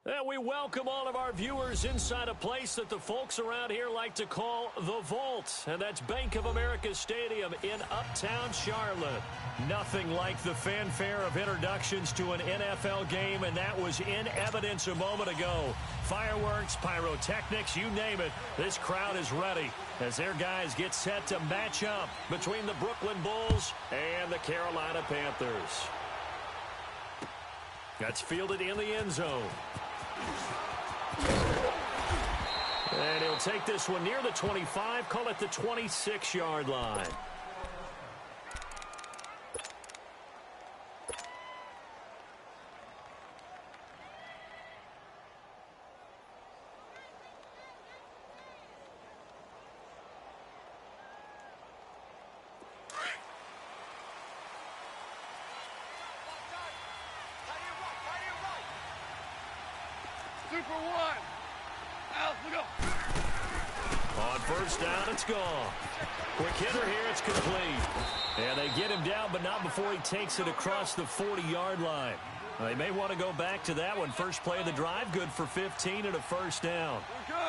And we welcome all of our viewers inside a place that the folks around here like to call the Vault. And that's Bank of America Stadium in Uptown Charlotte. Nothing like the fanfare of introductions to an NFL game, and that was in evidence a moment ago. Fireworks, pyrotechnics, you name it. This crowd is ready as their guys get set to match up between the Brooklyn Bulls and the Carolina Panthers. That's fielded in the end zone. And he'll take this one near the 25, call it the 26-yard line. On first down, it's gone. Quick hitter here, it's complete. And they get him down, but not before he takes it across the 40-yard line. They may want to go back to that one. First play of the drive, good for 15 and a first down.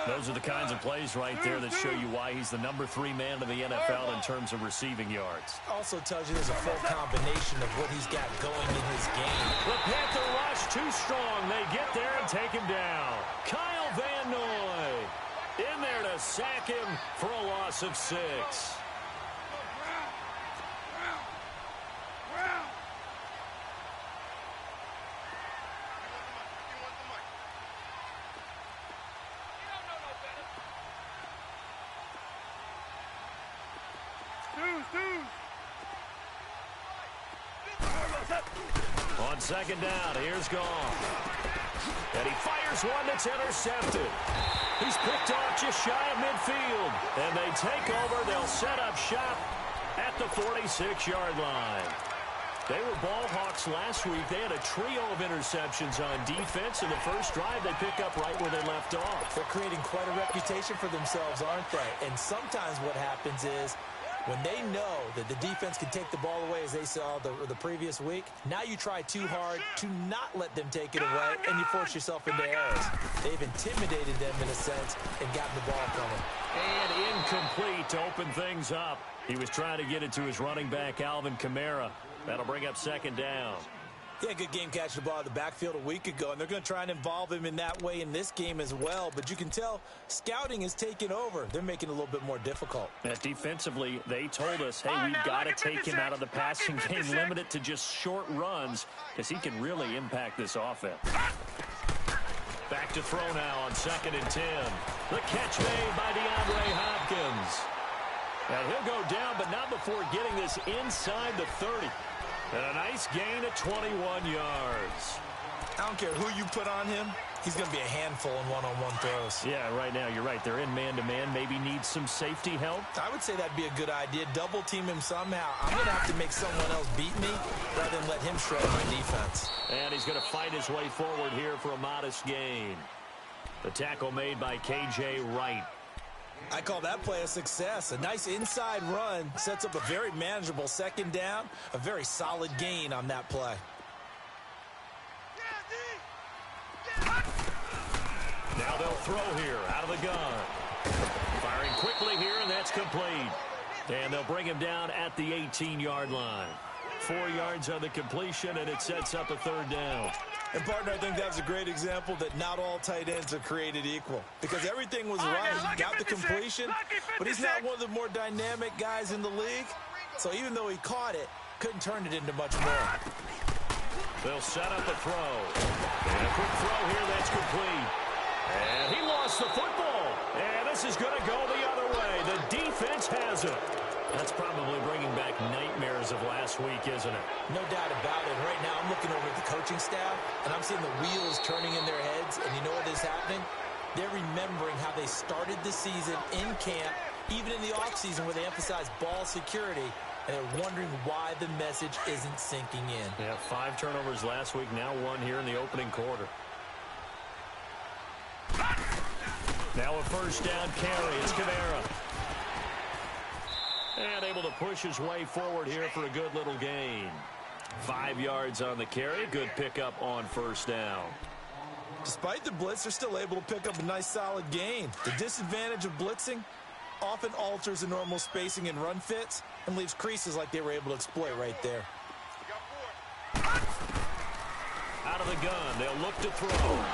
Those are the kinds of plays right there that show you why he's the number 3 man in the NFL in terms of receiving yards. Also tells you there's a full combination of what he's got going in his game. The Panther rush too strong. They get there and take him down. Kyle Van Noy in there to sack him for a loss of 6. On second down, here's Goff. And he fires one that's intercepted. He's picked off just shy of midfield. And they take over. They'll set up shop at the 46-yard line. They were ball hawks last week. They had a trio of interceptions on defense. In the first drive, they pick up right where they left off. They're creating quite a reputation for themselves, aren't they? And sometimes what happens is, when they know that the defense can take the ball away, as they saw the previous week, now you try too hard to not let them take it away, and you force yourself into errors. They've intimidated them in a sense and gotten the ball from them. And incomplete to open things up. He was trying to get it to his running back, Alvin Kamara. That'll bring up second down. Yeah, good game catching the ball in the backfield a week ago, and they're going to try and involve him in that way in this game as well. But you can tell scouting is taking over. They're making it a little bit more difficult. Defensively, they told us, hey, we've got to take him out of the passing game, limit it to just short runs, because he can really impact this offense. Back to throw now on 2nd and 10. The catch made by DeAndre Hopkins. And he'll go down, but not before getting this inside the 30. And a nice gain of 21 yards. I don't care who you put on him. He's going to be a handful in one-on-one throws. Yeah, right now, you're right. They're in man-to-man. Maybe needs some safety help. I would say that'd be a good idea. Double team him somehow. I'm going to have to make someone else beat me rather than let him shred my defense. And he's going to fight his way forward here for a modest gain. The tackle made by K.J. Wright. I call that play a success. A nice inside run sets up a very manageable second down. A very solid gain on that play. Now they'll throw here out of the gun. Firing quickly here, and that's complete. And they'll bring him down at the 18-yard line. 4 yards on the completion, and it sets up a third down. And, partner, I think that's a great example that not all tight ends are created equal. Because everything was right. Got the completion, but he's not one of the more dynamic guys in the league. So even though he caught it, couldn't turn it into much more. They'll set up a throw. And a quick throw here that's complete. And he lost the football. And this is going to go the other way. The defense has it. That's probably bringing back nightmares of last week, isn't it? No doubt about it. Right now, I'm looking over at the coaching staff, and I'm seeing the wheels turning in their heads. And you know what is happening? They're remembering how they started the season in camp, even in the offseason where they emphasized ball security, and they're wondering why the message isn't sinking in. Yeah, 5 turnovers last week, now 1 here in the opening quarter. Now a first down carry. It's Kamara. And able to push his way forward here for a good little gain. 5 yards on the carry. Good pickup on first down. Despite the blitz, they're still able to pick up a nice solid gain. The disadvantage of blitzing often alters the normal spacing and run fits and leaves creases like they were able to exploit right there. Out of the gun, they'll look to throw.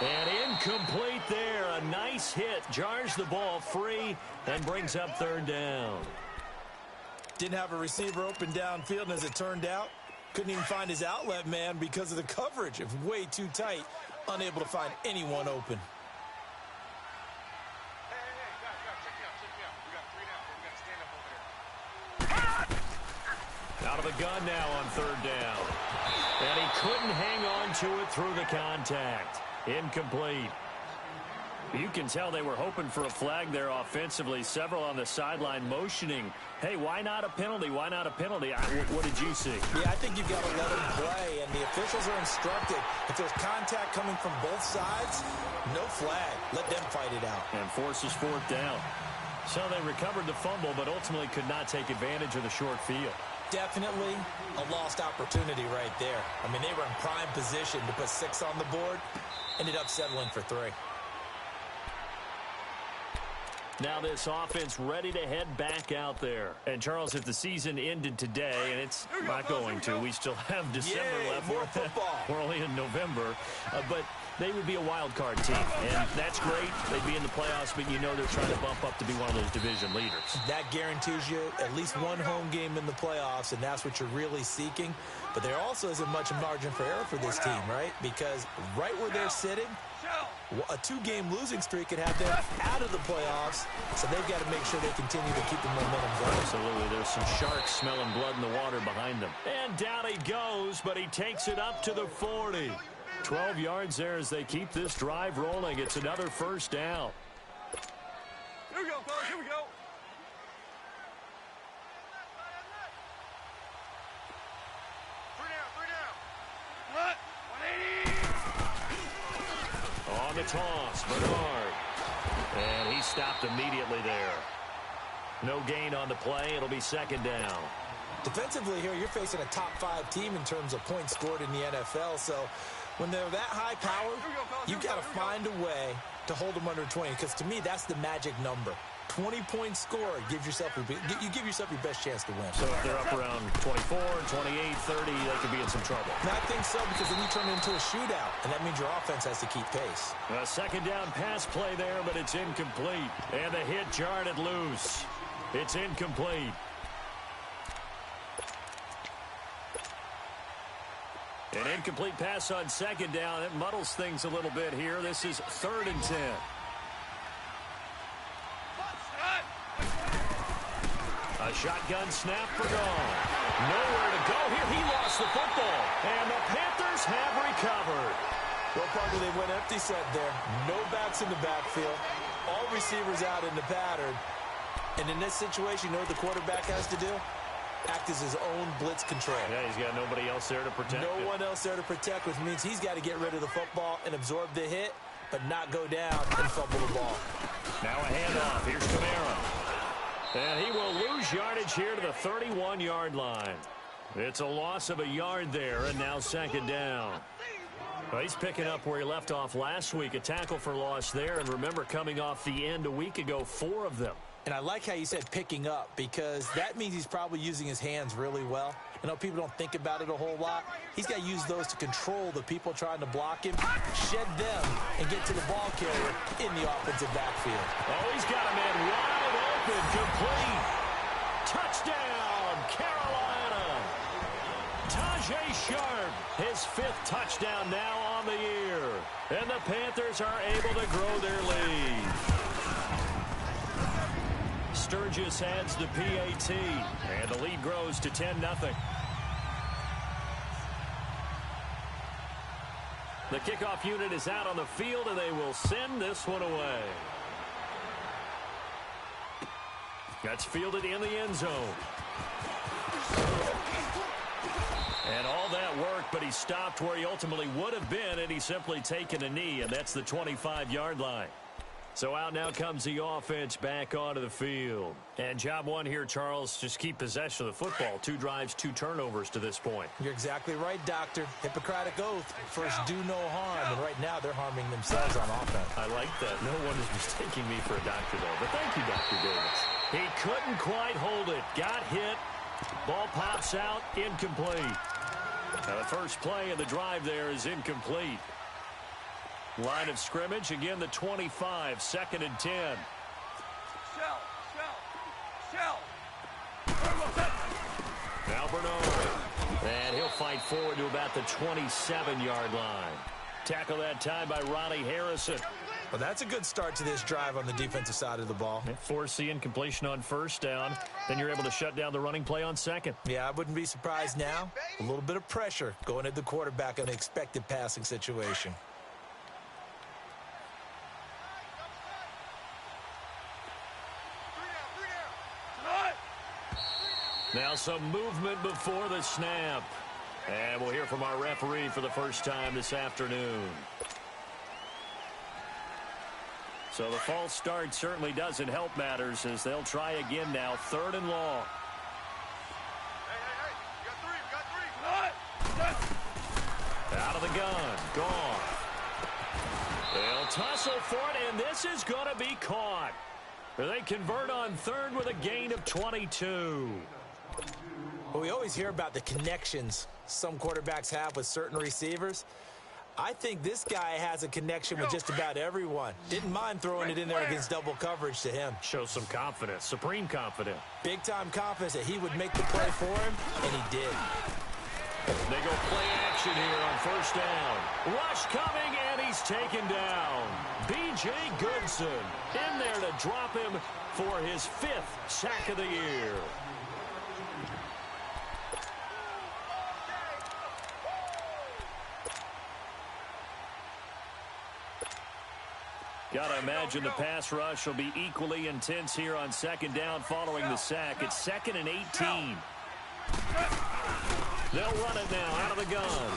And incomplete there. A nice hit. Jars the ball free and brings up third down. Didn't have a receiver open downfield, and as it turned out, couldn't even find his outlet man because of the coverage. It was way too tight. Unable to find anyone open. Out of the gun now on third down. And he couldn't hang on to it through the contact. Incomplete. You can tell they were hoping for a flag there offensively. Several on the sideline motioning. Hey, why not a penalty? Why not a penalty? What did you see? Yeah, I think you've got to let them play, and the officials are instructed. If there's contact coming from both sides, no flag. Let them fight it out. And forces fourth down. So they recovered the fumble, but ultimately could not take advantage of the short field. Definitely a lost opportunity right there. I mean, they were in prime position to put 6 on the board. Ended up settling for 3. Now this offense ready to head back out there. And, Charles, if the season ended today, and it's not going to, we still have December left. More football. We're only in November. But they would be a wild card team, and that's great. They'd be in the playoffs, but you know they're trying to bump up to be one of those division leaders. That guarantees you at least one home game in the playoffs, and that's what you're really seeking. But there also isn't much margin for error for this team, right? Because right where they're sitting, a 2-game losing streak could have them out of the playoffs, so they've got to make sure they continue to keep the momentum going. Absolutely. There's some sharks smelling blood in the water behind them. And down he goes, but he takes it up to the 40. 12 yards there as they keep this drive rolling. It's another first down. Here we go, fellas. Here we go. Three down. What? 180. On the toss, Bernard. And he stopped immediately there. No gain on the play. It'll be second down. Defensively here, you're facing a top 5 team in terms of points scored in the NFL, so when they're that high power, you've got to find a way to hold them under 20, because to me, that's the magic number. 20-point score, you give yourself your best chance to win. So if they're up around 24, 28, 30, they could be in some trouble. And I think so, because then you turn it into a shootout, and that means your offense has to keep pace. A second down pass play there, but it's incomplete. And the hit jarred it loose. It's incomplete. An incomplete pass on second down. It muddles things a little bit here. This is 3rd and 10. A shotgun snap for Gone. Nowhere to go here. He lost the football. And the Panthers have recovered. Well, Parker, they went empty set there. No backs in the backfield. All receivers out in the pattern. And in this situation, you know what the quarterback has to do? Act as his own blitz control. Yeah, he's got nobody else there to protect No one else there to protect, which means he's got to get rid of the football and absorb the hit, but not go down and fumble the ball. Now a handoff. Here's Kamara. And he will lose yardage here to the 31-yard line. It's a loss of a yard there, and now second down. Well, he's picking up where he left off last week. A tackle for loss there, and remember, coming off the end a week ago, 4 of them. And I like how you said picking up, because that means he's probably using his hands really well. I know people don't think about it a whole lot. He's got to use those to control the people trying to block him, shed them, and get to the ball carrier in the offensive backfield. Oh, he's got a man wide open, complete. Touchdown, Carolina. Tajay Sharp, his 5th touchdown now on the year. And the Panthers are able to grow their lead. Sturgis adds the PAT, and the lead grows to 10-0. The kickoff unit is out on the field, and they will send this one away. That's fielded in the end zone. And all that work, but he stopped where he ultimately would have been, and he's simply taken a knee, and that's the 25-yard line. So out now comes the offense back onto the field. And job one here, Charles, just keep possession of the football. 2 drives, 2 turnovers to this point. You're exactly right, Doctor. Hippocratic oath. First, do no harm. And right now, they're harming themselves on offense. I like that. No one is mistaking me for a doctor, though. But thank you, Dr. Davis. He couldn't quite hold it. Got hit. Ball pops out. Incomplete. Now, the first play of the drive there is incomplete. Line of scrimmage, again, the 25, 2nd and 10. Shell. Now Bernard. And he'll fight forward to about the 27-yard line. Tackle that time by Ronnie Harrison. Well, that's a good start to this drive on the defensive side of the ball. Force the incompletion on first down. Then you're able to shut down the running play on second. Yeah, I wouldn't be surprised now. A little bit of pressure going at the quarterback in an expected passing situation. Now some movement before the snap. And we'll hear from our referee for the first time this afternoon. So the false start certainly doesn't help matters as they'll try again now. 3rd and long. You got 3. Out of the gun. Gone. They'll tussle for it, and this is going to be caught. They convert on 3rd with a gain of 22. Well, we always hear about the connections some quarterbacks have with certain receivers. I think this guy has a connection with just about everyone. Didn't mind throwing it in there against double coverage to him. Shows some confidence, supreme confidence. Big-time confidence that he would make the play for him, and he did. They go play action here on first down. Rush coming, and he's taken down. B.J. Goodson in there to drop him for his 5th sack of the year. Got to imagine the pass rush will be equally intense here on 2nd down following the sack. It's 2nd and 18. They'll run it now out of the gun.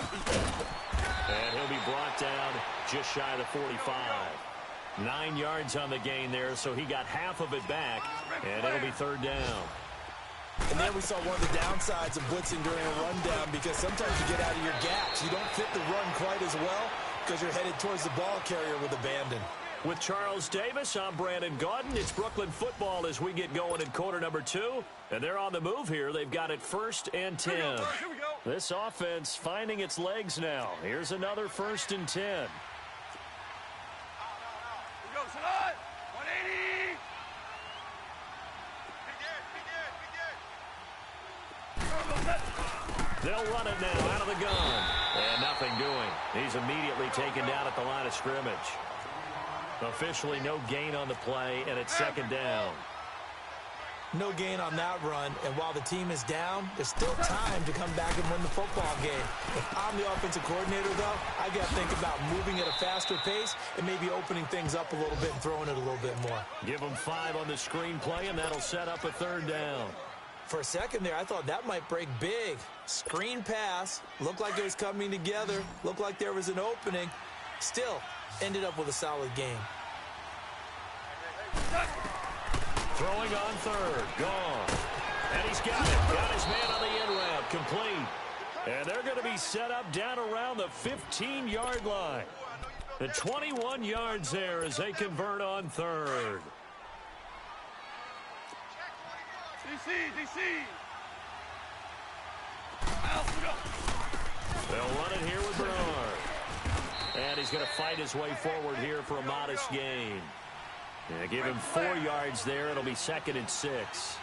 And he'll be brought down just shy of the 45. 9 yards on the gain there, so he got half of it back, and it'll be 3rd down. And there we saw one of the downsides of blitzing during a rundown, because sometimes you get out of your gaps. You don't fit the run quite as well because you're headed towards the ball carrier with abandon. With Charles Davis, I'm Brandon Gaudin. It's Brooklyn football as we get going in quarter number 2. And they're on the move here. They've got it 1st and 10. Here we go. This offense finding its legs now. Here's another 1st and 10. Here we go, Salah. 180. They'll run it now out of the gun. And nothing doing. He's immediately taken down at the line of scrimmage. Officially no gain on the play, and it's 2nd down. No gain on that run, and while the team is down, there's still time to come back and win the football game. If I'm the offensive coordinator, though, I got to think about moving at a faster pace and maybe opening things up a little bit and throwing it a little bit more. Give them 5 on the screen play, and that'll set up a 3rd down. For a second there, I thought that might break big. Screen pass, looked like it was coming together, looked like there was an opening. Still, ended up with a solid game. Throwing on 3rd, gone. And he's got it. Got his man on the in route, complete. And they're going to be set up down around the 15-yard line. The 21 yards there as they convert on 3rd. DC. They'll run it here with Bernard. And he's going to fight his way forward here for a modest gain. Yeah, give him 4 yards there. It'll be 2nd and 6.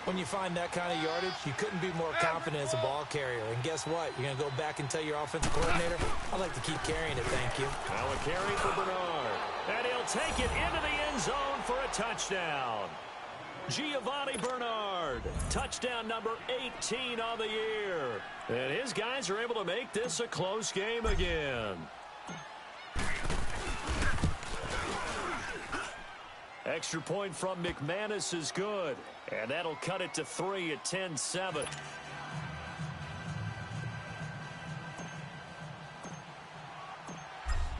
When you find that kind of yardage, you couldn't be more confident as a ball carrier. And guess what? You're going to go back and tell your offensive coordinator, I'd like to keep carrying it, thank you. Now a carry for Bernard. And he'll take it into the end zone for a touchdown. Giovanni Bernard, touchdown number 18 on the year. And his guys are able to make this a close game again. Extra point from McManus is good. And that'll cut it to 3 at 10-7.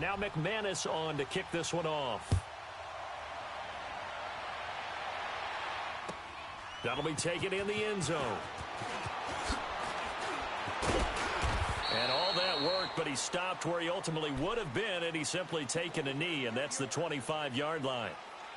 Now McManus on to kick this one off. That'll be taken in the end zone. And all that work, but he stopped where he ultimately would have been, and he's simply taken a knee, and that's the 25-yard line.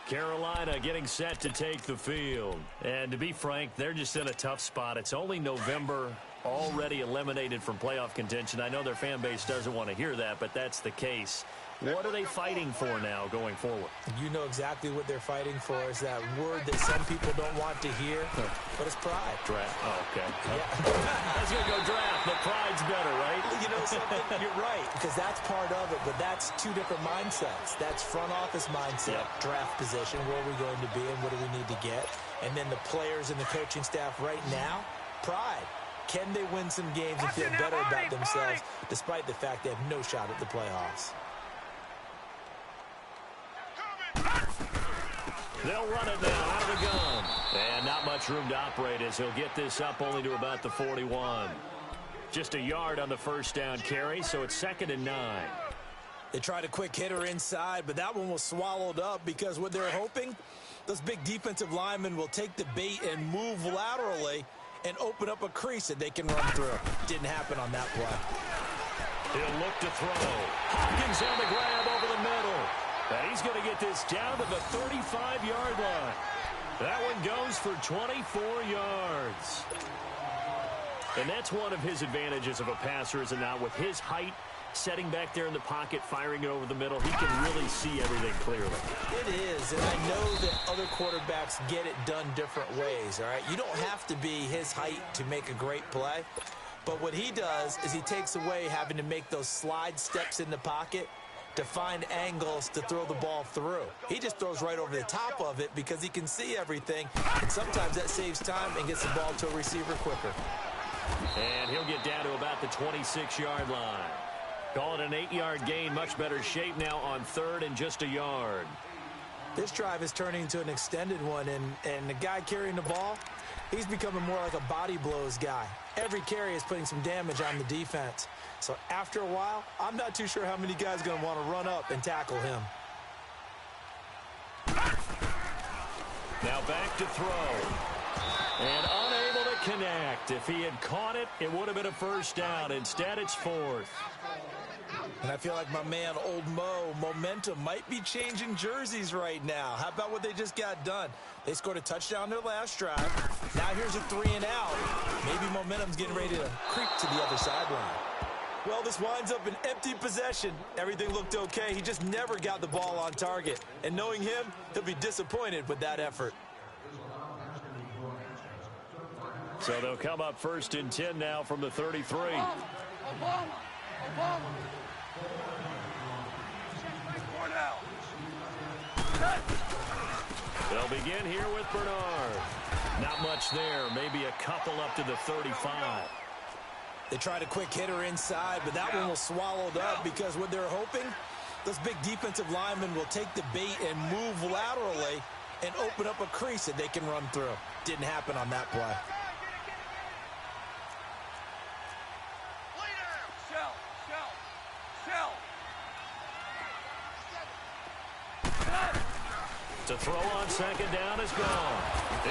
Carolina getting set to take the field. And to be frank, they're just in a tough spot. It's only November, already eliminated from playoff contention. I know their fan base doesn't want to hear that, but that's the case. What are they fighting for now going forward? You know exactly what they're fighting for. Is that word that some people don't want to hear, but it's pride. Draft. Oh, okay. Yeah. I was going to go draft, but pride's better, right? You know something? You're right, because that's part of it, but that's two different mindsets. That's front office mindset, draft position, where are we going to be and what do we need to get? And then the players and the coaching staff right now, pride. Can they win some games and feel better about themselves despite the fact they have no shot at the playoffs? They'll run it now out of the gun. And not much room to operate as he'll get this up only to about the 41. Just a yard on the first down carry, so it's 2nd and 9. They tried a quick hitter inside, but that one was swallowed up because what they're hoping, those big defensive linemen will take the bait and move laterally and open up a crease that they can run through. Didn't happen on that play. He'll look to throw. Hopkins on the grab over the middle. And he's going to get this down to the 35-yard line. That one goes for 24 yards. And that's one of his advantages of a passer, is it not? With his height, setting back there in the pocket, firing it over the middle, he can really see everything clearly. It is, and I know that other quarterbacks get it done different ways, all right? You don't have to be his height to make a great play. But what he does is he takes away having to make those slide steps in the pocket to find angles to throw the ball through. He just throws right over the top of it because he can see everything, and sometimes that saves time and gets the ball to a receiver quicker. And he'll get down to about the 26-yard line. Call it an 8-yard gain, much better shape now on 3rd and just a yard. This drive is turning into an extended one, and the guy carrying the ball, he's becoming more like a body blows guy. Every carry is putting some damage on the defense. So after a while, I'm not too sure how many guys are going to want to run up and tackle him. Now back to throw. And unable to connect. If he had caught it, it would have been a first down. Instead, it's 4th. And I feel like my man, Old Mo, momentum might be changing jerseys right now. How about what they just got done? They scored a touchdown their last drive. Now here's a 3-and-out. Maybe momentum's getting ready to creep to the other sideline. Well, this winds up an empty possession. Everything looked okay. He just never got the ball on target. And knowing him, he'll be disappointed with that effort. So they'll come up 1st and 10 now from the 33. They'll begin here with Bernard. Not much there. Maybe a couple up to the 35. They tried a quick hitter inside, but that one was swallowed up because what they're hoping, those big defensive linemen will take the bait and move laterally and open up a crease that they can run through. Didn't happen on that play. To throw on 2nd down is gone.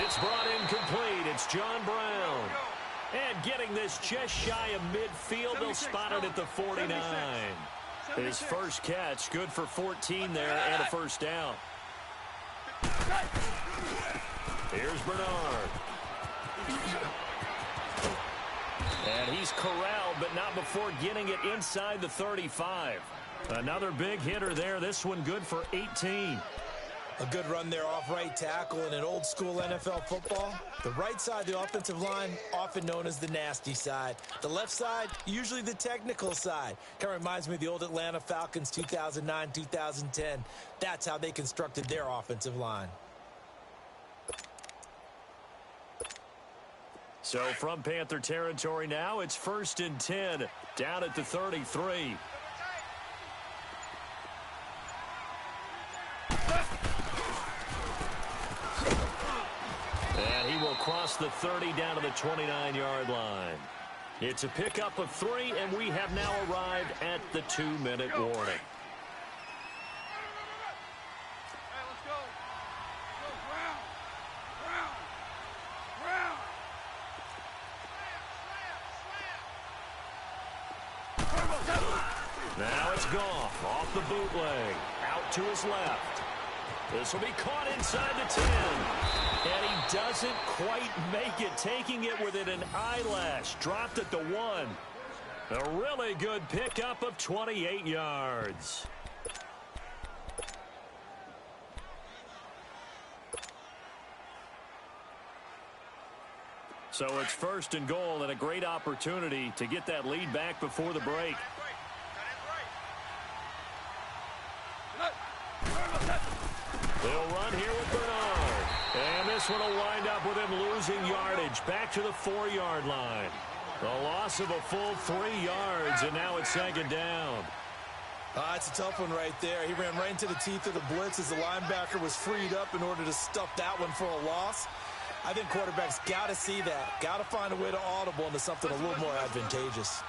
It's brought in complete. It's John Brown. And getting this just shy of midfield, they'll spot it at the 49. His first catch, good for 14 there and a first down. Here's Bernard. And he's corralled, but not before getting it inside the 35. Another big hitter there. This one good for 18. A good run there off right tackle in an old school NFL football. The right side of the offensive line, often known as the nasty side. The left side, usually the technical side. Kind of reminds me of the old Atlanta Falcons 2009, 2010. That's how they constructed their offensive line. So from Panther territory now, it's 1st and 10 down at the 33. And he will cross the 30 down to the 29-yard line. It's a pickup of 3, and we have now arrived at the 2-minute warning. Now it's Goff off the bootleg. Out to his left. This will be caught inside the 10. And he doesn't quite make it, taking it within an eyelash. Dropped at the 1. A really good pickup of 28 yards. So it's 1st and goal and a great opportunity to get that lead back before the break. They'll run here with Bernard. And this one will wind up with him losing yardage back to the 4-yard line. A loss of a full 3 yards, and now it's 2nd down. It's a tough one right there. He ran right into the teeth of the blitz as the linebacker was freed up in order to stuff that one for a loss. I think quarterbacks got to see that. Got to find a way to audible into something a little more advantageous.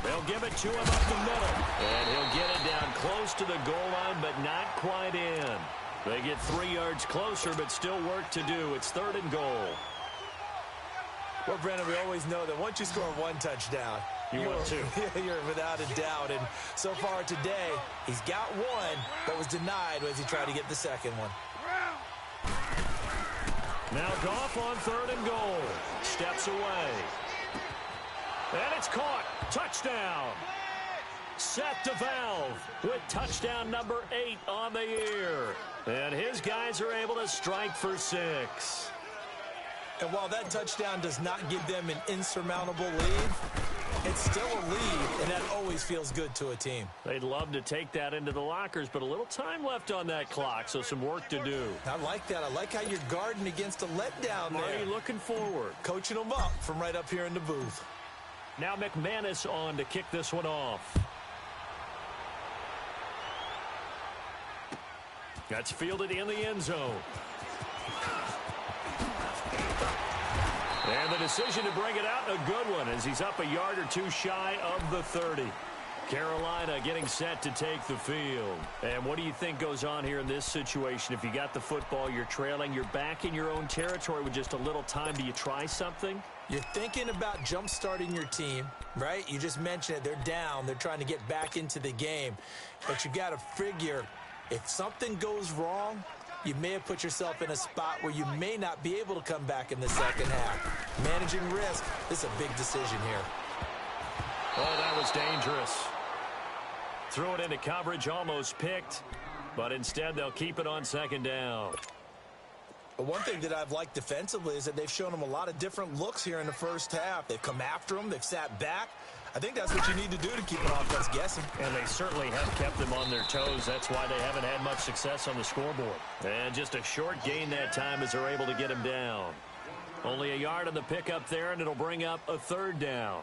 They'll give it to him up the middle. And he'll get it down close to the goal line, but not quite in. They get 3 yards closer, but still work to do. It's 3rd and goal. Well, Brandon, we always know that once you score 1 touchdown, you're without a doubt. And so far today, he's got 1, but was denied as he tried to get the 2nd one. Now Goff on 3rd and goal. Steps away. And it's caught. Touchdown. Seth DeValve with touchdown number 8 on the year. And his guys are able to strike for 6. And while that touchdown does not give them an insurmountable lead, it's still a lead, and that always feels good to a team. They'd love to take that into the lockers, but a little time left on that clock, so some work to do. I like that. I like how you're guarding against a letdown there. Marty looking forward. Coaching them up from right up here in the booth. Now McManus on to kick this one off. That's fielded in the end zone. And the decision to bring it out, a good one, as he's up a yard or 2 shy of the 30. Carolina getting set to take the field. And what do you think goes on here in this situation? If you got the football, you're trailing, you're back in your own territory with just a little time. Do you try something? You're thinking about jump-starting your team, right? You just mentioned it. They're down. They're trying to get back into the game. But you got to figure, if something goes wrong, you may have put yourself in a spot where you may not be able to come back in the second half. Managing risk, this is a big decision here. Oh, that was dangerous. Threw it into coverage, almost picked, but instead they'll keep it on 2nd down. But one thing that I've liked defensively is that they've shown them a lot of different looks here in the first half. They've come after them. They've sat back. I think that's what you need to do to keep an offense guessing. And they certainly have kept them on their toes. That's why they haven't had much success on the scoreboard. And just a short gain that time as they're able to get him down. Only a yard on the pickup there, and it'll bring up a 3rd down.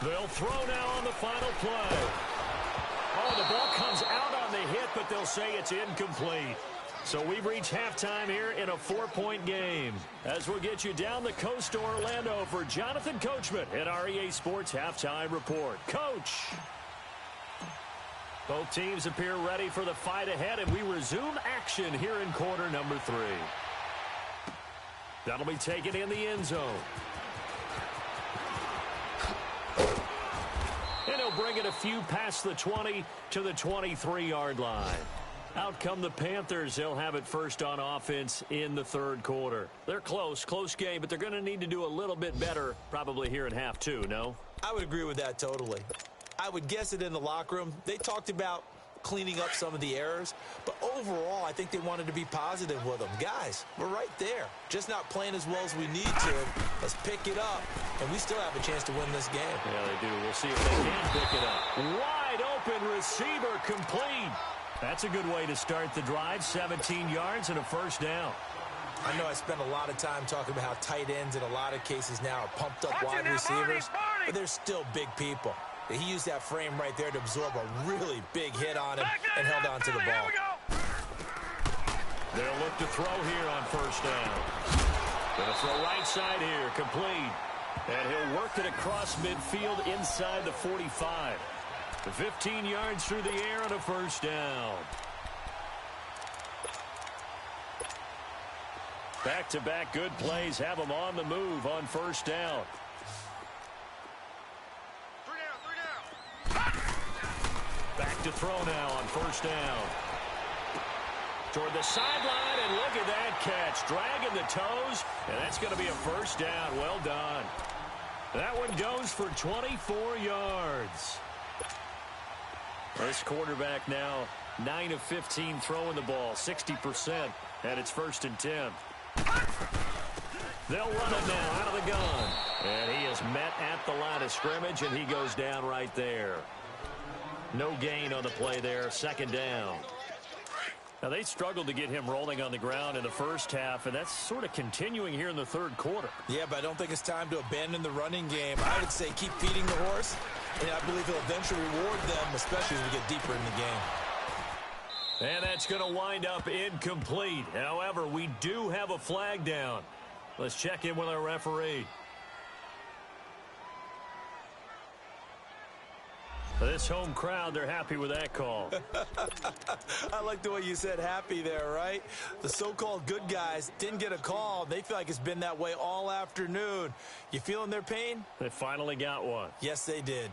They'll throw now on the final play. Oh, the ball comes out on the hit, but they'll say it's incomplete. So we've reached halftime here in a 4-point game. As we'll get you down the coast to Orlando for Jonathan Coachman at our EA Sports Halftime Report. Coach! Both teams appear ready for the fight ahead, and we resume action here in quarter number 3. That'll be taken in the end zone. And he'll bring it a few past the 20 to the 23-yard line. Out come the Panthers. They'll have it first on offense in the 3rd quarter. They're close game, but they're going to need to do a little bit better probably here in half 2, no? I would agree with that totally. I would guess it in the locker room. They talked about cleaning up some of the errors, but overall, I think they wanted to be positive with them. Guys, we're right there. Just not playing as well as we need to. Let's pick it up, and we still have a chance to win this game. Yeah, they do. We'll see if they can pick it up. Wide open receiver complete. That's a good way to start the drive. 17 yards and a 1st down. I know I spent a lot of time talking about how tight ends in a lot of cases now are pumped up wide receivers, but they're still big people. He used that frame right there to absorb a really big hit on him and held on to the ball. They'll look to throw here on first down. Gonna throw right side here, complete. And he'll work it across midfield inside the 45. The 15 yards through the air on a first down. Back-to-back good plays have them on the move on first down. Back to throw now on first down. Toward the sideline, and look at that catch. Dragging the toes, and that's going to be a first down. Well done. That one goes for 24 yards. This quarterback now 9 of 15 throwing the ball, 60%, and it's 1st and 10. They'll run it now out of the gun. And he is met at the line of scrimmage, and he goes down right there. No gain on the play there, 2nd down. Now, they struggled to get him rolling on the ground in the first half, and that's sort of continuing here in the 3rd quarter. Yeah, but I don't think it's time to abandon the running game. I would say keep feeding the horse, and I believe he'll eventually reward them, especially as we get deeper in the game. And that's going to wind up incomplete. However, we do have a flag down. Let's check in with our referee. This home crowd, they're happy with that call. I like the way you said happy there, right? The so-called good guys didn't get a call. They feel like it's been that way all afternoon. You feeling their pain? They finally got one. Yes, they did.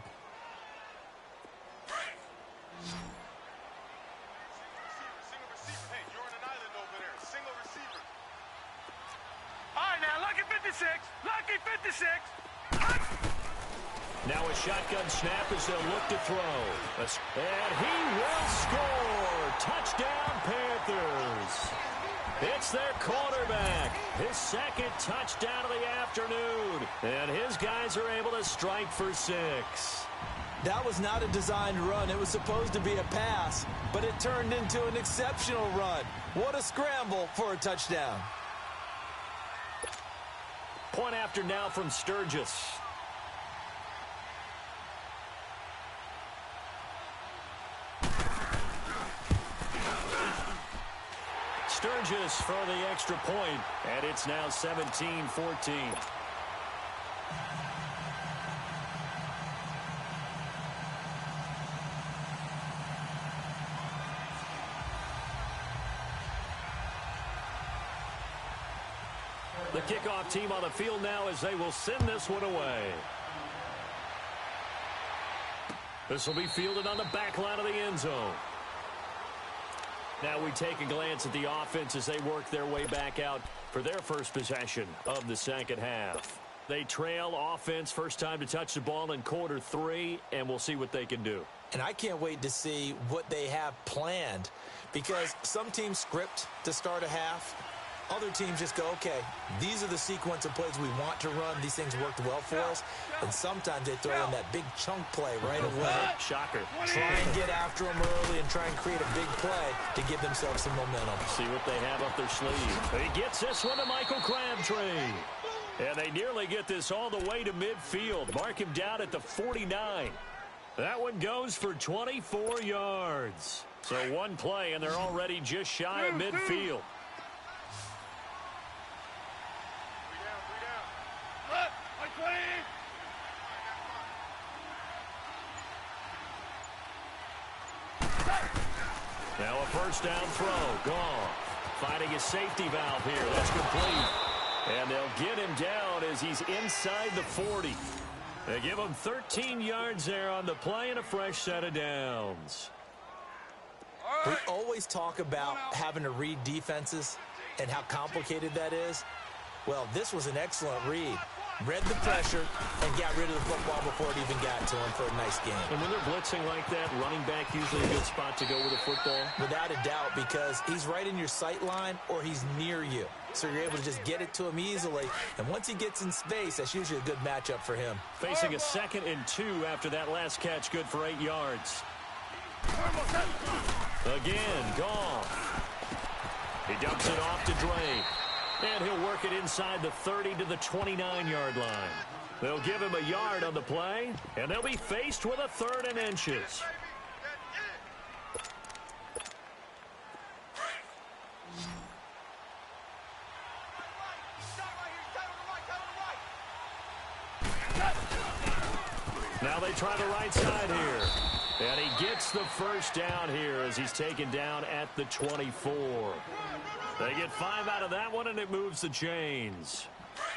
Single receiver. Hey, you're on an island over there. Single receiver. All right, now, lucky 56. Lucky 56. Now a shotgun snap as they'll look to throw. And he will score. Touchdown, Panthers. It's their quarterback. His 2nd touchdown of the afternoon. And his guys are able to strike for 6. That was not a designed run. It was supposed to be a pass, but it turned into an exceptional run. What a scramble for a touchdown. Point after now from Sturgis. Sturgis for the extra point, and it's now 17-14. The kickoff team on the field now as they will send this one away. This will be fielded on the back line of the end zone. Now we take a glance at the offense as they work their way back out for their first possession of the 2nd half. They trail offense, first time to touch the ball in quarter 3, and we'll see what they can do. And I can't wait to see what they have planned, because some teams script to start a half. Other teams just go, okay, these are the sequence of plays we want to run. These things worked well for us. And sometimes they throw in that big chunk play right away. Shocker. Try and get after them early and try and create a big play to give themselves some momentum. See what they have up their sleeve. He gets this one to Michael Crabtree. And they nearly get this all the way to midfield. Mark him down at the 49. That one goes for 24 yards. So one play, and they're already just shy of midfield. Now a first down throw. Gone. Finding his safety valve here. That's complete. And they'll get him down as he's inside the 40. They give him 13 yards there on the play and a fresh set of downs. We always talk about having to read defenses and how complicated that is. Well, this was an excellent read. Read the pressure and got rid of the football before it even got to him for a nice game. And when they're blitzing like that, running back usually a good spot to go with a football. Without a doubt, because he's right in your sight line or he's near you. So you're able to just get it to him easily. And once he gets in space, that's usually a good matchup for him. Facing a 2nd and 2 after that last catch, good for 8 yards. Again, Goff. He dumps it off to Drake. And he'll work it inside the 30 to the 29-yard line. They'll give him a yard on the play, and they'll be faced with a 3rd and inches. Now they try the right side here. And he gets the first down here as he's taken down at the 24. They get 5 out of that one, and it moves the chains.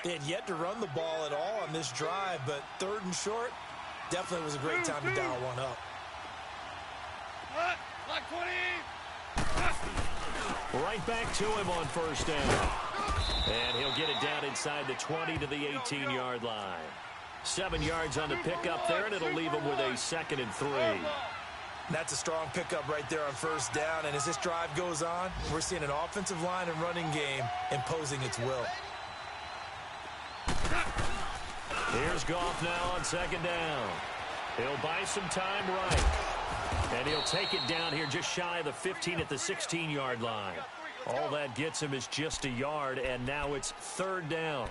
They had yet to run the ball at all on this drive, but 3rd and short definitely was a great time to dial one up. Like 20. Right back to him on first down. And he'll get it down inside the 20 to the 18-yard line. 7 yards on the pickup there, and it'll leave him with a 2nd and 3. That's a strong pickup right there on first down, and as this drive goes on, we're seeing an offensive line and running game imposing its will. Here's Goff now on 2nd down. He'll buy some time right. And he'll take it down here just shy of the 15 at the 16-yard line. All that gets him is just a yard, and now it's 3rd down.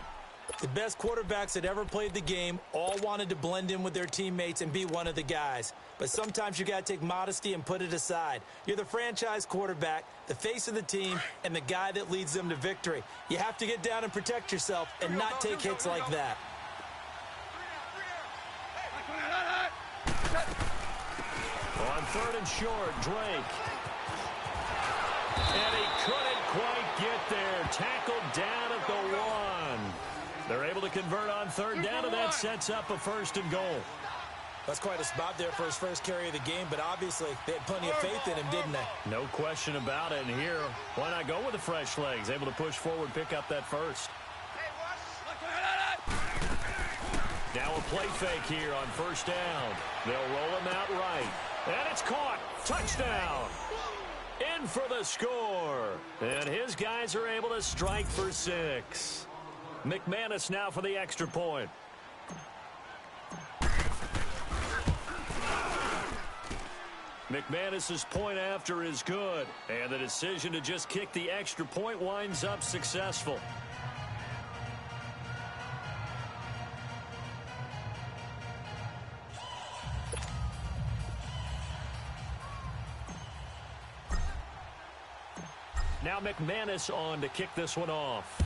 The best quarterbacks that ever played the game all wanted to blend in with their teammates and be one of the guys. But sometimes you got to take modesty and put it aside. You're the franchise quarterback, the face of the team, and the guy that leads them to victory. You have to get down and protect yourself and not take hits like that. On 3rd and short, Drake. And he couldn't quite get there. Tackled down at the 1. They're able to convert on 3rd down, and that sets up a 1st and goal. That's quite a spot there for his first carry of the game, but obviously they had plenty of faith in him, didn't they? No question about it. And here, why not go with the fresh legs? Able to push forward, pick up that first. Now a play fake here on 1st down. They'll roll him out right. And it's caught. Touchdown. In for the score. And his guys are able to strike for 6. McManus now for the extra point. McManus's point after is good. And the decision to just kick the extra point winds up successful. Now McManus on to kick this one off.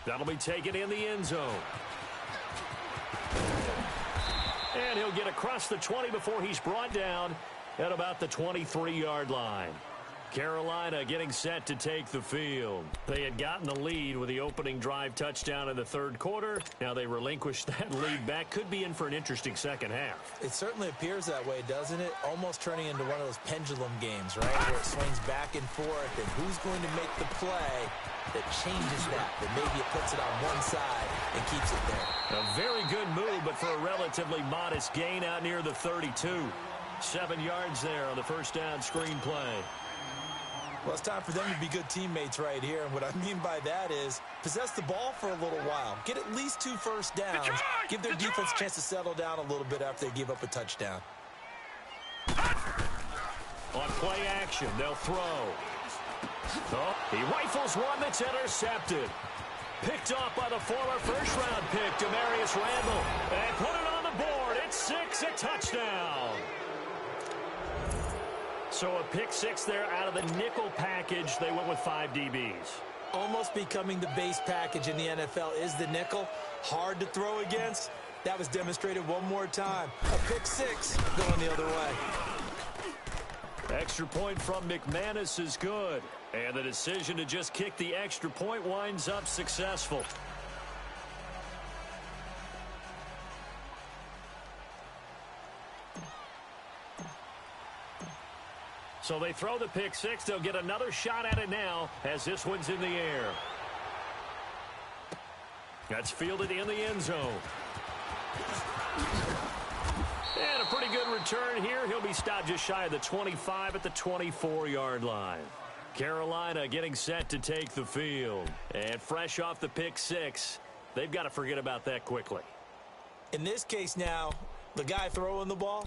That'll be taken in the end zone. And he'll get across the 20 before he's brought down at about the 23-yard line. Carolina getting set to take the field. They had gotten the lead with the opening drive touchdown in the 3rd quarter. Now they relinquished that lead back. Could be in for an interesting second half. It certainly appears that way, doesn't it? Almost turning into one of those pendulum games, right? Where it swings back and forth, and who's going to make the play that changes that maybe it puts it on one side and keeps it there. A very good move, but for a relatively modest gain out near the 32. 7 yards there on the first down screen play. Well, it's time for them to be good teammates right here. And what I mean by that is possess the ball for a little while. Get at least 2 first downs. Give their defense a chance to settle down a little bit after they give up a touchdown. On play action, they'll throw. Oh, he rifles one that's intercepted. Picked off by the former first-round pick, Demarius Randall. And put it on the board. It's 6, a touchdown. So a pick 6 there out of the nickel package. They went with 5 DBs. Almost becoming the base package in the NFL is the nickel. Hard to throw against. That was demonstrated one more time. A pick 6 going the other way. Extra point from McManus is good. And the decision to just kick the extra point winds up successful. So they throw the pick 6. They'll get another shot at it now as this one's in the air. That's fielded in the end zone. And a pretty good return here. He'll be stopped just shy of the 25 at the 24-yard line. Carolina getting set to take the field. And fresh off the pick 6, they've got to forget about that quickly. In this case now, the guy throwing the ball,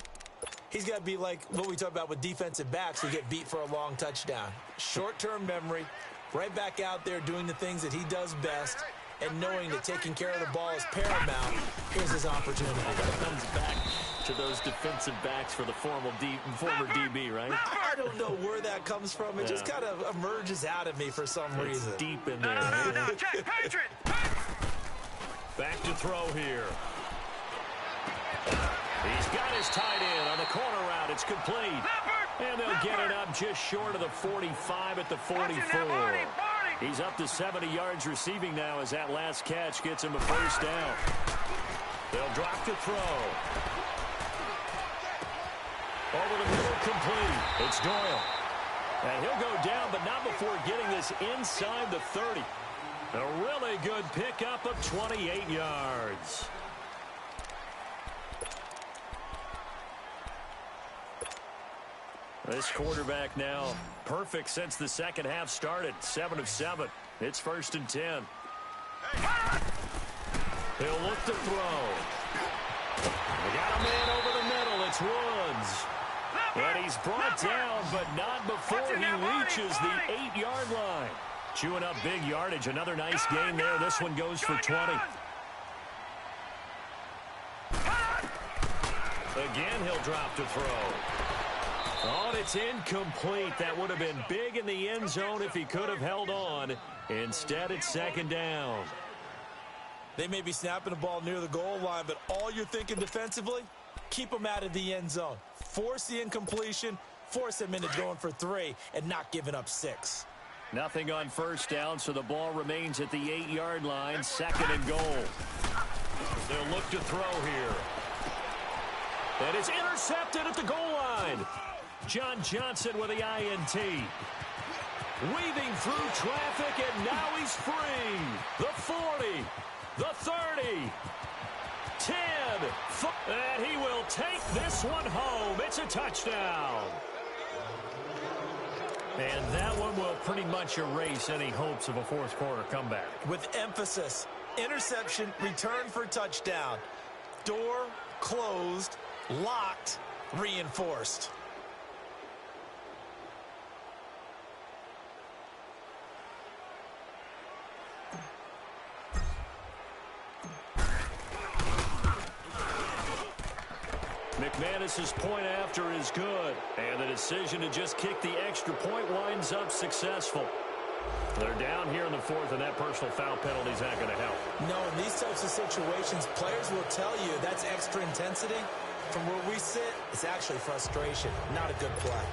he's got to be like what we talk about with defensive backs who get beat for a long touchdown. Short-term memory, right back out there doing the things that he does best, and knowing that taking care of the ball is paramount. Here's his opportunity. It comes back to those defensive backs for the former DB, right? I don't know where that comes from. It just kind of emerges out of me for some reason. It's deep in there. No, check, Patriot! Back to throw here. He's got his tight end on the corner route. It's complete. And they'll get it up just short of the 45 at the 44. He's up to 70 yards receiving now as that last catch gets him a first down. They'll drop to throw. Over the middle, complete. It's Doyle. And he'll go down, but not before getting this inside the 30. A really good pickup of 28 yards. This quarterback now perfect since the second half started. 7 of 7. It's 1st and 10. He'll look to throw. They got a man over the middle. It's Woods. And he's brought down, but not before he reaches the 8-yard line. Chewing up big yardage. Another nice gain there. This one goes for 20. Again, he'll drop to throw. Oh, and it's incomplete. That would have been big in the end zone if he could have held on. Instead, it's 2nd down. They may be snapping the ball near the goal line, but all you're thinking defensively, keep them out of the end zone. Force the incompletion, force them into going for 3, and not giving up 6. Nothing on 1st down, so the ball remains at the 8-yard line. 2nd and goal. They'll look to throw here. And it's intercepted at the goal line. John Johnson with the INT. Weaving through traffic, and now he's free. The 40, the 30, 10, and he will take this one home. It's a touchdown. And that one will pretty much erase any hopes of a fourth quarter comeback. With emphasis, interception, return for touchdown. Door closed, locked, reinforced. McManus's point after is good, and the decision to just kick the extra point winds up successful. They're down here in the 4th, and that personal foul penalty is not going to help. No, in these types of situations, players will tell you that's extra intensity. From where we sit, it's actually frustration, not a good play.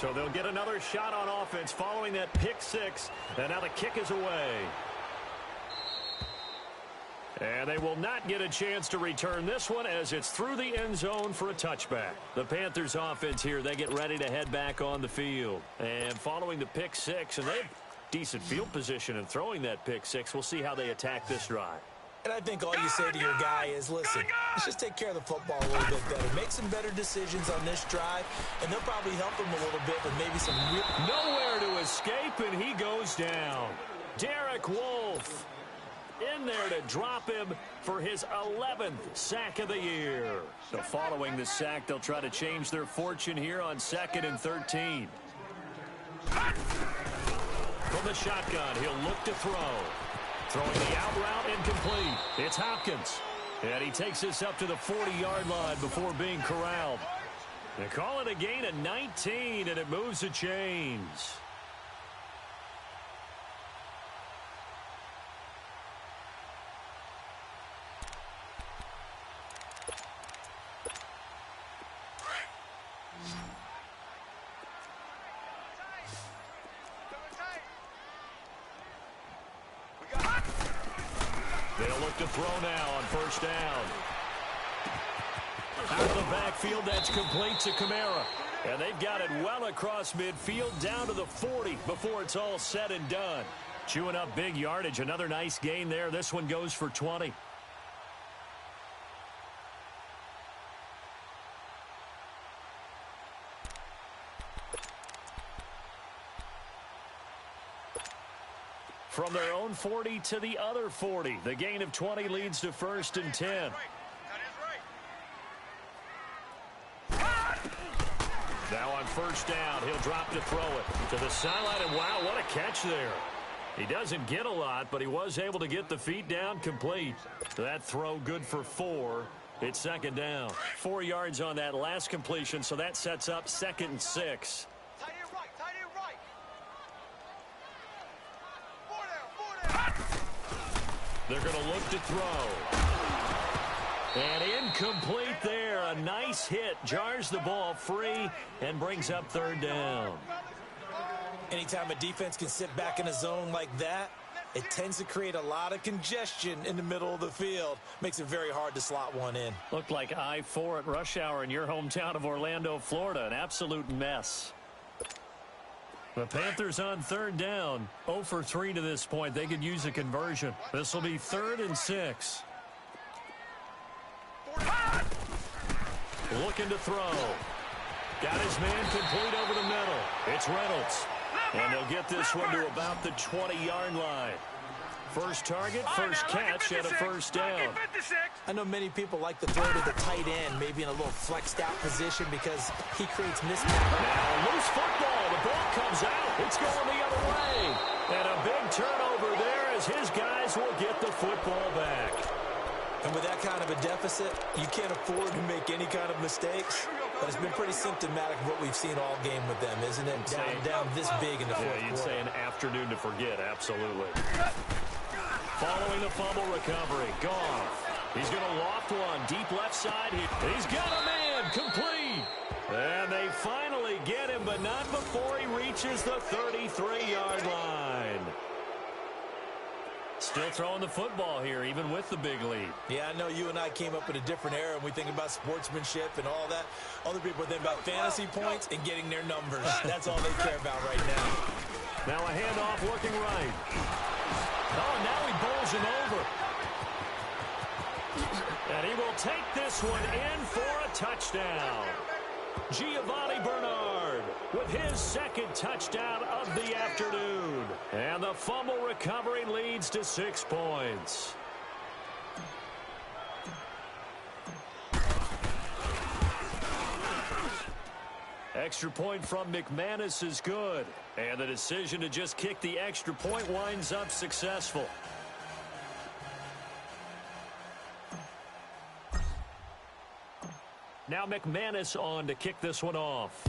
So they'll get another shot on offense following that pick 6, and now the kick is away. And they will not get a chance to return this one as it's through the end zone for a touchback. The Panthers offense here, they get ready to head back on the field. And following the pick 6, and they have decent field position in throwing that pick 6. We'll see how they attack this drive. And I think all you say to your guy is, listen, let's just take care of the football a little bit better. Make some better decisions on this drive, and they'll probably help him a little bit with maybe some real... Nowhere to escape, and he goes down. Derek Wolfe in there to drop him for his 11th sack of the year. So following the sack, they'll try to change their fortune here on 2nd and 13. From the shotgun, he'll look to throw. Throwing the out route, incomplete. It's Hopkins. And he takes this up to the 40-yard line before being corralled. They call it a gain of 19, and it moves the chains. They'll look to throw now on 1st down. Out of the backfield, that's complete to Kamara. And they've got it well across midfield down to the 40 before it's all said and done. Chewing up big yardage. Another nice gain there. This one goes for 20. From their own 40 to the other 40. The gain of 20 leads to 1st and 10. Now on 1st down, he'll drop to throw it to the sideline, and wow, what a catch there. He doesn't get a lot, but he was able to get the feet down complete. That throw good for 4. It's 2nd down. 4 yards on that last completion, so that sets up 2nd and 6. They're going to look to throw. And incomplete there. A nice hit. Jars the ball free and brings up third down. Anytime a defense can sit back in a zone like that, it tends to create a lot of congestion in the middle of the field. Makes it very hard to slot one in. Looked like I-4 at rush hour in your hometown of Orlando, Florida. An absolute mess. The Panthers on third down. 0 for 3 to this point. They could use a conversion. This will be 3rd and 6. Looking to throw. Got his man complete over the middle. It's Reynolds. And they'll get this one to about the 20-yard line. First target, first catch, and a first down. I know many people like to throw to the tight end, maybe in a little flexed out position because he creates mismatch. Now loose football. The ball comes out. It's going the other way. And a big turnover there as his guys will get the football back. And with that kind of a deficit, you can't afford to make any kind of mistakes. But it's been pretty symptomatic of what we've seen all game with them, isn't it? Down this big in the fourth quarter. You'd say an afternoon to forget, absolutely. Following the fumble recovery, Goff. He's going to loft one deep left side. He's got a man complete. And they finally get him, but not before he reaches the 33-yard line. Still throwing the football here, even with the big lead. Yeah, I know you and I came up in a different era, and we think about sportsmanship and all that. Other people think about fantasy points and getting their numbers. That's all they care about right now. Now a handoff looking right. Oh, now he bowls him over. And he will take this one in for a touchdown. Giovanni Bernard with his second touchdown of the afternoon. And the fumble recovery leads to 6 points. Extra point from McManus is good. And the decision to just kick the extra point winds up successful. Now McManus on to kick this one off.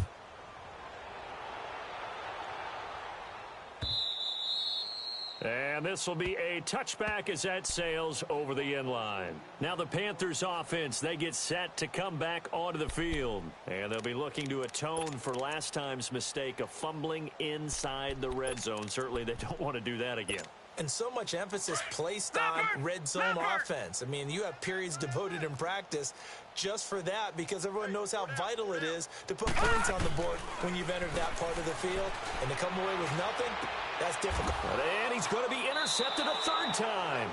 And this will be a touchback as that sails over the end line. Now the Panthers offense, they get set to come back onto the field. And they'll be looking to atone for last time's mistake of fumbling inside the red zone. Certainly they don't want to do that again. And so much emphasis placed on red zone offense. I mean, you have periods devoted in practice just for that because everyone knows how vital it is to put points on the board when you've entered that part of the field. And to come away with nothing, that's difficult. And he's going to be intercepted a third time.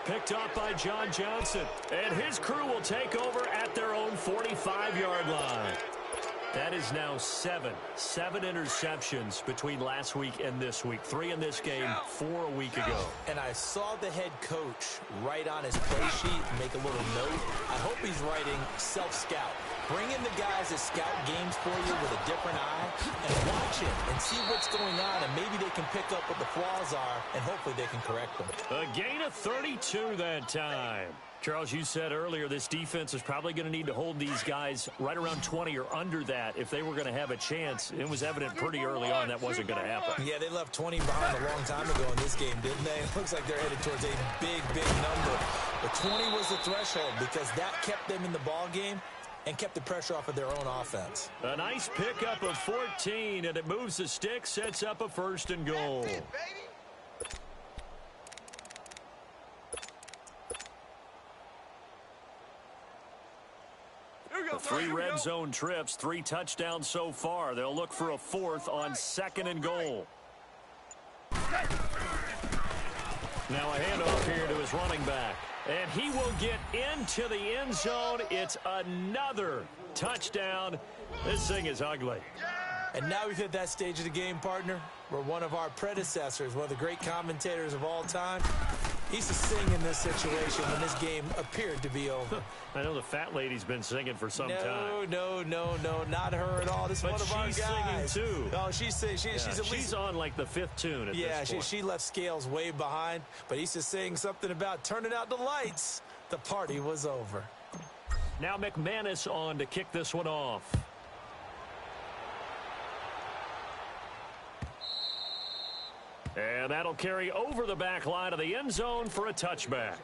Picked up by John Johnson. And his crew will take over at their own 45-yard line. That is now 7 interceptions between last week and this week. 3 in this game, 4 a week ago. And I saw the head coach write on his play sheet, make a little note. I hope he's writing self-scout. Bring in the guys that scout games for you with a different eye and watch it and see what's going on, and maybe they can pick up what the flaws are, and hopefully they can correct them. A gain of 32 that time. Charles, you said earlier this defense is probably going to need to hold these guys right around 20 or under that if they were going to have a chance. It was evident pretty early on that wasn't going to happen. Yeah, they left 20 behind a long time ago in this game, didn't they? It looks like they're headed towards a big, big number. But 20 was the threshold because that kept them in the ball game and kept the pressure off of their own offense. A nice pickup of 14, and it moves the stick, sets up a 1st and goal. The 3 red zone trips, 3 touchdowns so far. They'll look for a 4th on 2nd and goal. Now a handoff here to his running back. And he will get into the end zone. It's another touchdown. This thing is ugly. And now we've hit that stage of the game, partner, where one of our predecessors, one of the great commentators of all time, used to sing in this situation when this game appeared to be over. I know the fat lady's been singing for some time. No, not her at all. This is one of our guys. But she's singing too. Oh, she's at least... She's on like the 5th tune at this point. She left Scales way behind, but he's just saying something about turning out the lights. The party was over. Now McManus on to kick this one off. And that'll carry over the back line of the end zone for a touchback.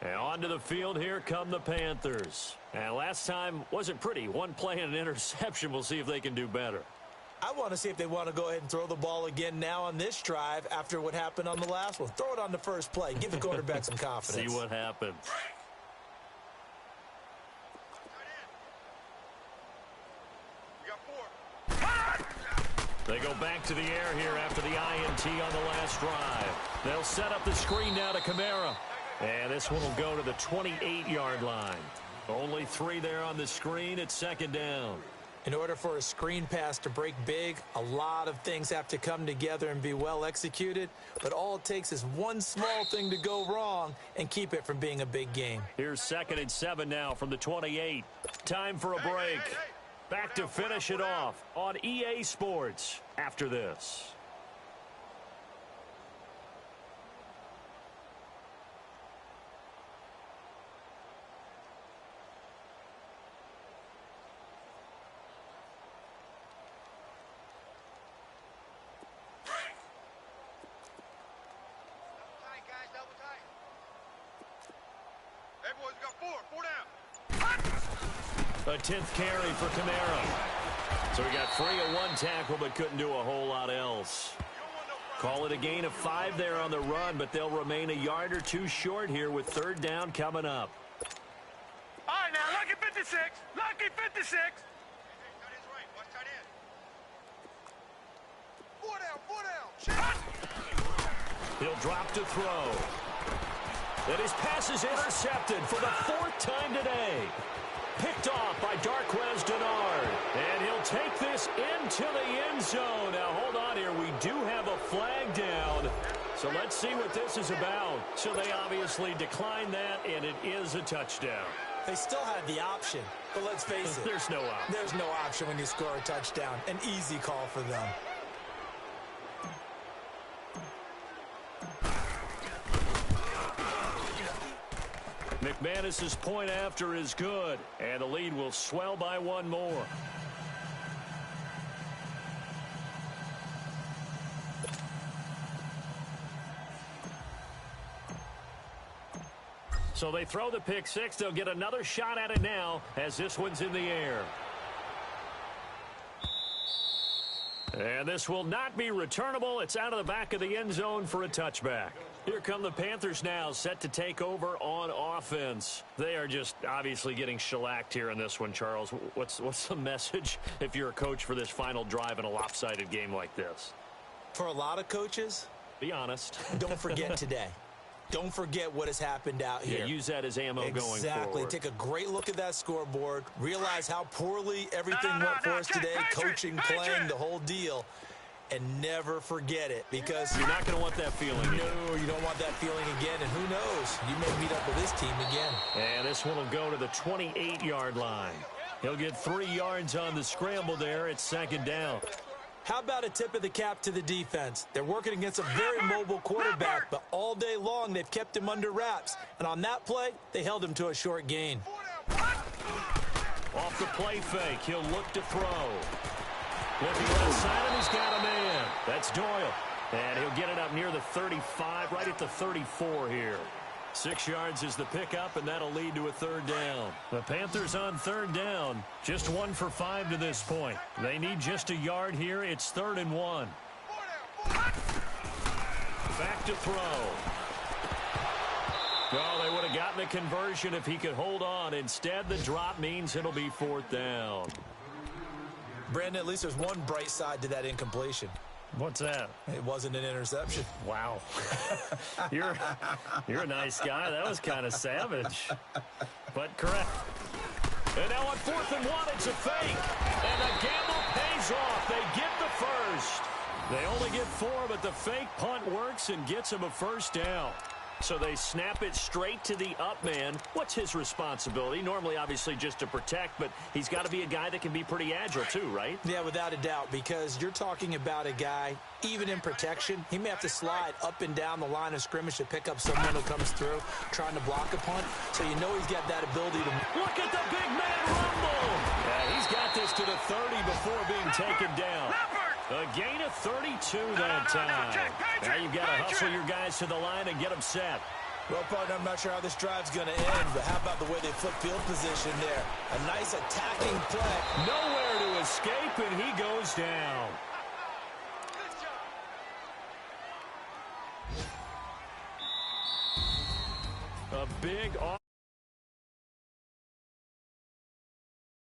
And onto the field here come the Panthers. And last time wasn't pretty. One play and an interception. We'll see if they can do better. I want to see if they want to go ahead and throw the ball again now on this drive after what happened on the last one. Throw it on the first play. Give the quarterback some confidence. See what happens. They go back to the air here after the INT on the last drive. They'll set up the screen now to Kamara. And this one will go to the 28-yard line. Only 3 there on the screen. It's second down. In order for a screen pass to break big, a lot of things have to come together and be well executed. But all it takes is one small thing to go wrong and keep it from being a big game. Here's 2nd and 7 now from the 28. Time for a break. Back to finish it off on EA Sports after this. A 10th carry for Kamara. So he got free of 1 tackle but couldn't do a whole lot else. Call it a gain of 5 there on the run, but they'll remain a yard or 2 short here with 3rd down coming up. All right, now, lucky 56. Lucky 56. 4 down. He'll drop to throw. And his pass is intercepted for the 4th time today. Picked off by Darquez Denard. And he'll take this into the end zone. Now, hold on here. We do have a flag down. So let's see what this is about. So they obviously declined that, and it is a touchdown. They still had the option, but let's face it. There's no option. There's no option when you score a touchdown. An easy call for them. McManus's point after is good, and the lead will swell by 1 more. So they throw the pick 6. They'll get another shot at it now as this one's in the air. And this will not be returnable. It's out of the back of the end zone for a touchback. Here come the Panthers now, set to take over on offense. They are just obviously getting shellacked here in this one, Charles. What's the message if you're a coach for this final drive in a lopsided game like this? For a lot of coaches, be honest. Don't forget today. Don't forget what has happened out here. Yeah, use that as ammo going forward. Exactly. Take a great look at that scoreboard. Realize how poorly everything went for us today. Coaching, playing, the whole deal. And never forget it, because you're not going to want that feeling. No, you don't want that feeling again. And who knows? You may meet up with this team again. And this one will go to the 28-yard line. He'll get 3 yards on the scramble there. It's 2nd down. How about a tip of the cap to the defense? They're working against a very mobile quarterback, but all day long they've kept him under wraps. And on that play, they held him to a short gain. Off the play fake, he'll look to throw. Looking right side, and he's got a man. That's Doyle. And he'll get it up near the 35, right at the 34 here. 6 yards is the pickup, and that'll lead to a 3rd down. The Panthers on 3rd down. Just 1 for 5 to this point. They need just a yard here. It's 3rd and 1. Back to throw. Oh, they would have gotten the conversion if he could hold on. Instead, the drop means it'll be 4th down. Brandon, at least there's one bright side to that incompletion. What's that? It wasn't an interception. Wow. You're a nice guy. That was kind of savage. But correct. And now on 4th and 1, it's a fake. And the gamble pays off. They get the first. They only get 4, but the fake punt works and gets them a 1st down. So they snap it straight to the up man. What's his responsibility? Normally, obviously, just to protect, but he's got to be a guy that can be pretty agile too, right? Yeah, without a doubt, because you're talking about a guy, even in protection, he may have to slide up and down the line of scrimmage to pick up someone who comes through trying to block a punt. So you know he's got that ability to... Look at the big man rumble! Yeah, he's got this to the 30 before being taken down. A gain of 32 that time. Now you've got to hustle your guys to the line and get them set. Well, partner, I'm not sure how this drive's going to end, but how about the way they flip field position there? A nice attacking play. Nowhere to escape, and he goes down. A big